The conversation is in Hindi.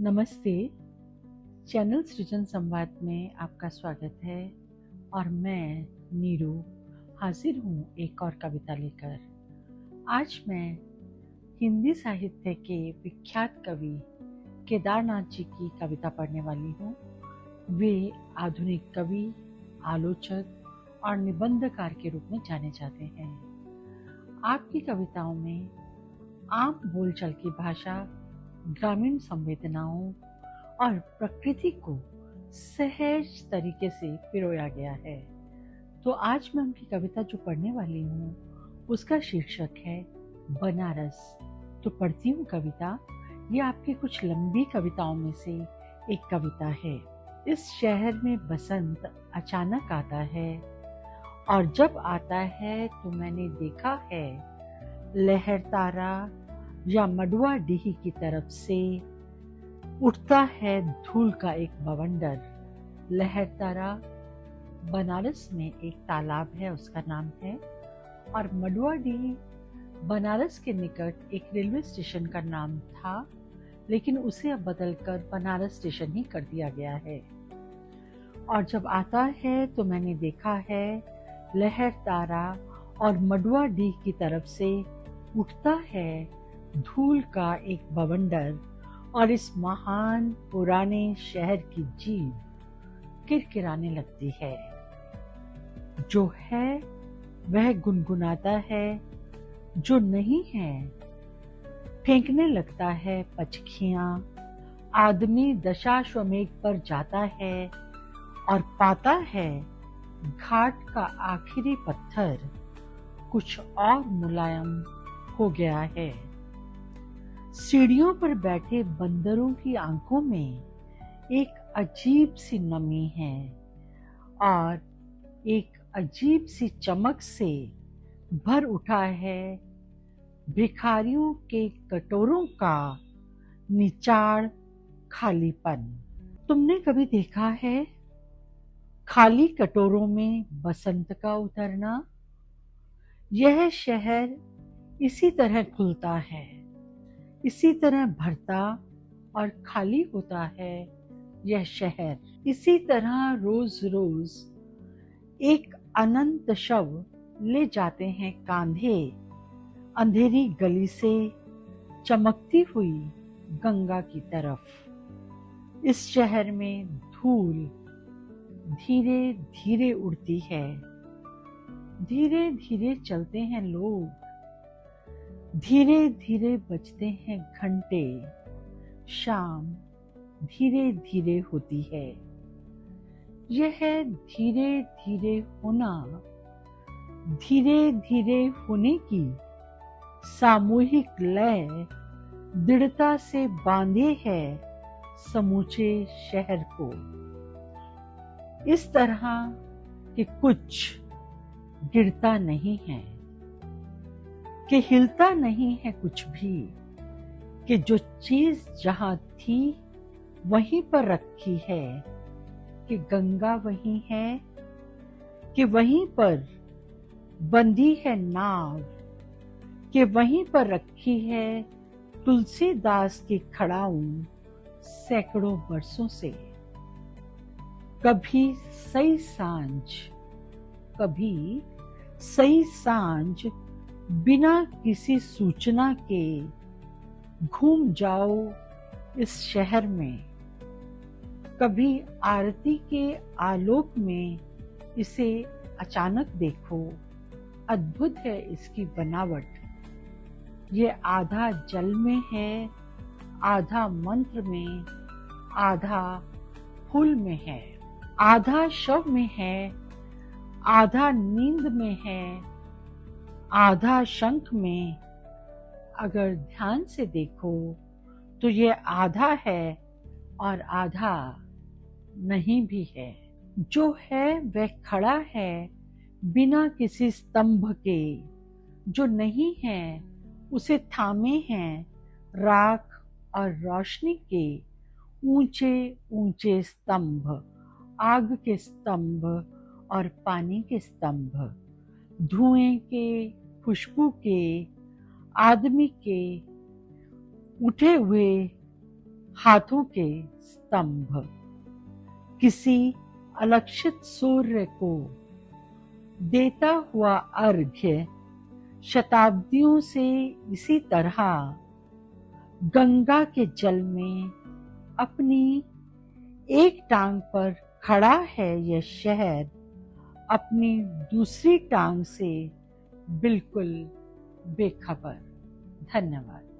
नमस्ते। चैनल सृजन संवाद में आपका स्वागत है और मैं नीरू हाजिर हूँ एक और कविता लेकर। आज मैं हिंदी साहित्य के विख्यात कवि केदारनाथ जी की कविता पढ़ने वाली हूँ। वे आधुनिक कवि, आलोचक और निबंधकार के रूप में जाने जाते हैं। आपकी कविताओं में आम बोलचाल की भाषा, ग्रामीण संवेदनाओं और प्रकृति को सहज तरीके से पिरोया गया है। तो आज मैं उनकी कविता जो पढ़ने वाली हूँ उसका शीर्षक है बनारस। तो पढ़ती हूँ कविता। ये आपकी कुछ लंबी कविताओं में से एक कविता है। इस शहर में बसंत अचानक आता है और जब आता है तो मैंने देखा है लहर तारा या मडुआ डीह की तरफ से उठता है धूल का एक बवंडर। लहर तारा बनारस में एक तालाब है, उसका नाम है, और मडुआ डीह बनारस के निकट एक रेलवे स्टेशन का नाम था, लेकिन उसे अब बदलकर बनारस स्टेशन ही कर दिया गया है। और जब आता है तो मैंने देखा है लहर तारा और मडुआ डीह की तरफ से उठता है धूल का एक बवंडर, और इस महान पुराने शहर की जीभ किरकिराने लगती है। जो है वह गुनगुनाता है, जो नहीं है फेंकने लगता है पचखियां। आदमी दशाश्वमेध पर जाता है और पाता है घाट का आखिरी पत्थर कुछ और मुलायम हो गया है। सीढ़ियों पर बैठे बंदरों की आंखों में एक अजीब सी नमी है और एक अजीब सी चमक से भर उठा है भिखारियों के कटोरों का निचाड़ खालीपन। तुमने कभी देखा है खाली कटोरों में बसंत का उतरना? यह शहर इसी तरह खुलता है, इसी तरह भरता और खाली होता है यह शहर। इसी तरह रोज रोज एक अनंत शव ले जाते हैं कांधे अंधेरी गली से चमकती हुई गंगा की तरफ। इस शहर में धूल धीरे धीरे उड़ती है, धीरे धीरे चलते हैं लोग, धीरे धीरे बजते हैं घंटे, शाम धीरे धीरे होती है। यह धीरे धीरे होना, धीरे धीरे होने की सामूहिक लय दृढ़ता से बांधे है समूचे शहर को। इस तरह कि कुछ गिरता नहीं है, कि हिलता नहीं है कुछ भी, कि जो चीज जहां थी वहीं पर रखी है, कि गंगा वहीं है, कि वहीं पर बंधी है नाव, कि वहीं पर रखी है तुलसीदास की खड़ाऊ सैकड़ों बरसों से। कभी सही सांझ, कभी सही सांझ बिना किसी सूचना के घूम जाओ इस शहर में। कभी आरती के आलोक में इसे अचानक देखो, अद्भुत है इसकी बनावट। ये आधा जल में है, आधा मंत्र में, आधा फूल में है, आधा शव में है, आधा नींद में है, आधा शंख में। अगर ध्यान से देखो तो ये आधा है और आधा नहीं भी है। जो है वह खड़ा है बिना किसी स्तंभ के, जो नहीं है उसे थामे हैं राख और रोशनी के ऊंचे ऊंचे स्तंभ, आग के स्तंभ और पानी के स्तंभ, धुएं के, खुशबू के, आदमी के उठे हुए हाथों के स्तंभ, किसी अलक्षित सूर्य को देता हुआ अर्घ्य, शताब्दियों से इसी तरह गंगा के जल में अपनी एक टांग पर खड़ा है यह शहर, अपनी दूसरी टांग से बिल्कुल बेखबर। धन्यवाद।